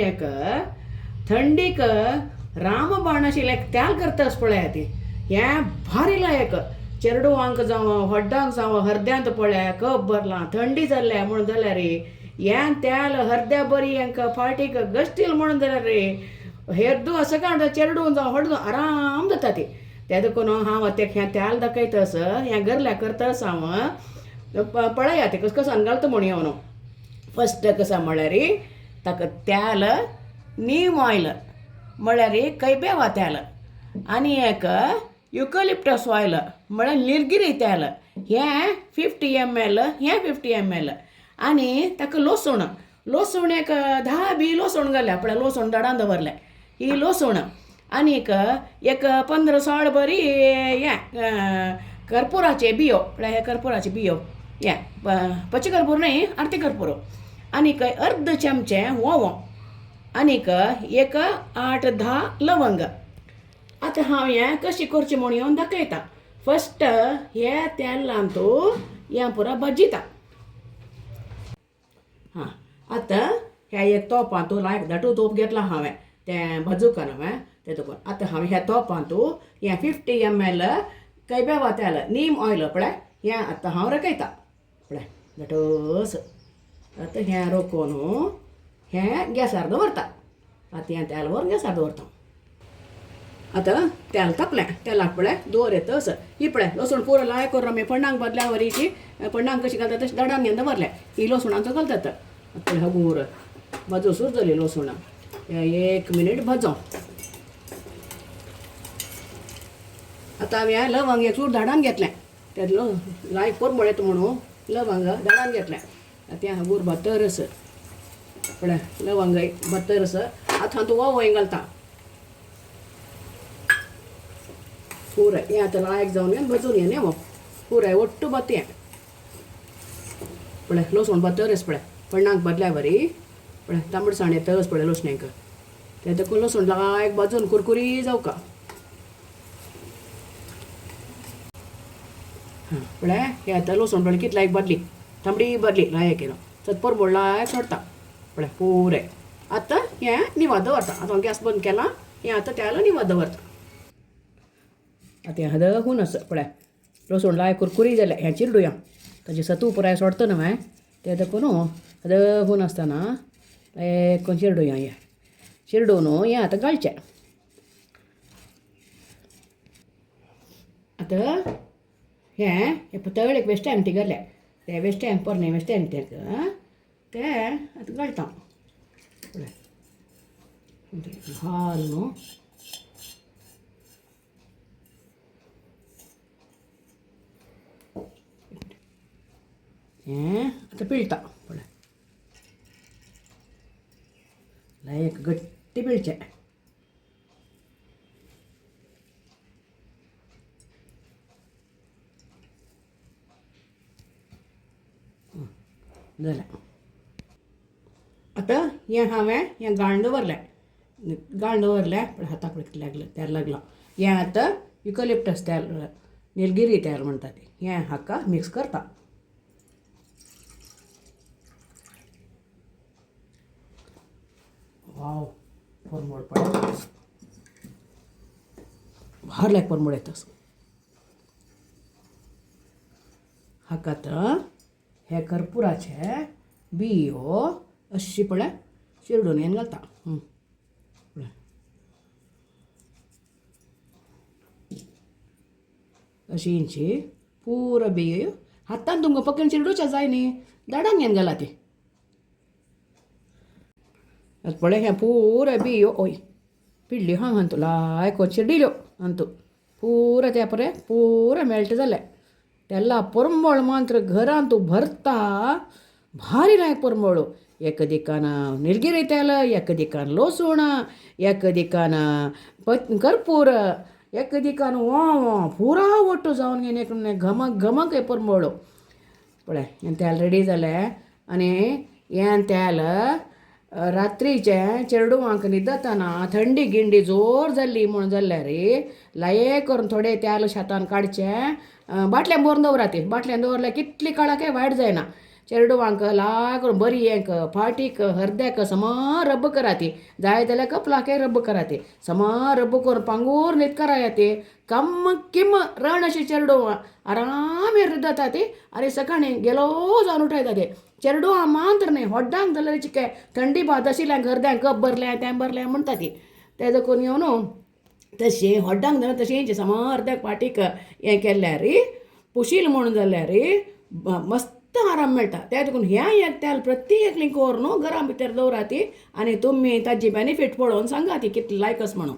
एक थंडीक रामबाण आशिल्लें त्याल करतास पळय ती हें भारी लायक चेडवांक जावं व्हड्डांक जावं हरद्यांत पळय कप भरलां थंडी जाल्ल्या म्हण जाल्यार रे हें त्याल हरद्या बरी हांकां फाटीक गश्टील म्हणून जाल्यार रे हेद्दू सकाळ चेडू जावं व्हड आराम जाता ती ते देखून हांव तें हें त्याल दाखयतस हें गरल्या करतस हांव पळया ते कसं कसान घालता म्हण येवन फस्ट कसा म्हळ्यार ताका त्याल नीम ऑयल म्हळ्यार कैबेवा तेल आनी एक युकलिप्टस ऑयल म्हळ्यार निलगिरी तेल हें 50 ml हें 50 ml आनी ताका लसूण एक 10 लसूण घाल्या पळय लसूण दडान दवरलें ही लसूण आनीक एक 15-16 बरी हें कर्पुराचे बियो पळय हे कर्पुराचे बियो हें पच्ची कर्पूर न्ही आरती कर्पूर आनीक अर्ध चमचे वोवो आनीक एक 8-10 लवंग आतां हांव हें कशी करची म्हूण येवन दाखयता फस्ट हे तेलान तूं हें पुरो भाजिता हां आतां हे एक तोपां तूं लायक धाटू तोप घेतला हांवें तें भाजूक हांवें तें देखून आतां हांव ह्या तोपां तूं हें 50 ml कैबेवा तेल नीम ऑयल पळय हें आतां हांव रकयता पळय धाटूस आतां हें रोखून हें गॅसार दवरता आतां हें तेल व्हरून गॅसार दवरता आतां तेल तापलें तेलाक पळय दवरतस ही पळय लसूण पुरो लाय करून आमी पण्णांक बदल्या वरीची पण्णांक कशी घालता तशी दडान घेवन दवरलें ही लसुणाचो घालतात आतां हगूर भाजूसूच जाली लसूण 1 मिनीट भाजो आतां हांवें लवंग एक चूर धाडान घेतलें तें लायक परमळ येता म्हणून लवंग धाडान घेतलें तें हगूर बतरस पळय लवंग बतरस आतां तूं वोवय घालता पुराय हें आतां लायक जावन भाजून हें न्ही पुराय ಒಟ್ಟು बतें पळय लसूण बतरस पळय पण्णांक बदल्या बरी पळय तांबडसाण येतस पळय लसणेक तें देखून लसूण लायक भाजून कुरकुरी जावका हां पळय हें आतां लसूण पळय कितली लायक बदली तांबडी बदली लायक येनो चत परबोळ लायक सोडता पळय पुराय आतां हें निवात दवरता आतां गॅस बंद केला हें आतां तेल निवात दवरता आतां हें हदहून पळय लसूण लायक कुरकुरी जालें हें चिरडुया ताजें सत्व पुराय सोडता न्हय तें देखून हदहून आसतना लायक चिरडुया हें चिरडून हें आतां घालचें आतां हें तळ एक वेस्ट एमटी घालें तें वेस्ट एम पोरणे वेस्ट एमटेक तें आतां घालता पळय घाल न्हू हें आतां पिळटा पळय लायक गट्टी पिळचें जालें आतां हें हांवें हें गाळून दवरलें पळय हाताक कितलें लागलें तेल लागलां हें आतां युकलिप्टस तेल निलगिरी तेल म्हणटा तें हें हाका मिक्स करता वाव परमळ पळय भार लायक परमळ येतस हाका आतां हे कर्पुराचे बियो अशी पळय चिरडून हें घालता पळय अशी इंची पुरो बियो हातान तुमकां पकडून चिरडूचे जाय न्ही दाडान घेवन घाला ती पळय हें पुरो बियो ओय पिळ्ळ्यो हांव अंतू लायक चिरडिल्यो अंतू पुरो तें पळय पुरो मेल्ट जालें तेल्ला परमळ मात्र घरान तूं भरता भारी लायक परमळ एक दिकान निलगिरी तेल एक दिकान लसूण एक दिकान कर्पूर एक दिकान वोवो पुरा ಒಟ್ಟು जावन घेवन एक घमक परमळ पळय हें तेल रेडी जालें आनी हें तेल रात्रीचें चेडवांक न्हिदतना थंडी गिंडी जोर जाल्ली म्हूण जाल्यार लायक करून थोडें तेल शेतान काडचें बाटल्यान भरून दवरात बाटल्यान दवरल्यार कितली काळाक वायट जायना चेरडवांक लाग करून बरी हेंक फाटीक हरद्याक समा रब्ब करा ती जाय जाल्यार कपलाके रब्ब करा ती समा रब्ब करून पांगूर न्हीद करा ती कम्म किम्म रण अशी चेरडोवां आराम जाता ती आनी सकाळी गेलो जावन उठयता ते चेरडोवां मात्र न्ही होड्डांक जाल्यार चिके थंडी भात आशिल्ल्यान हरद्यांक कप भरलें तें भरलें म्हणटा ती तेजो करून येवन तशें होड्डांक जाल्यार तशें समा अर्द्याक फाटीक हें केल्यार पुशील म्हणून जाल्यार मस्त आराम मेळटा त्या देखून ह्या एक तेल प्रत्येक लिंक व्हरून घरा भितर दवरा ती आनी तुमी ताजी बेनिफीट पळोवन सांगा ती कितली लायक आस म्हणून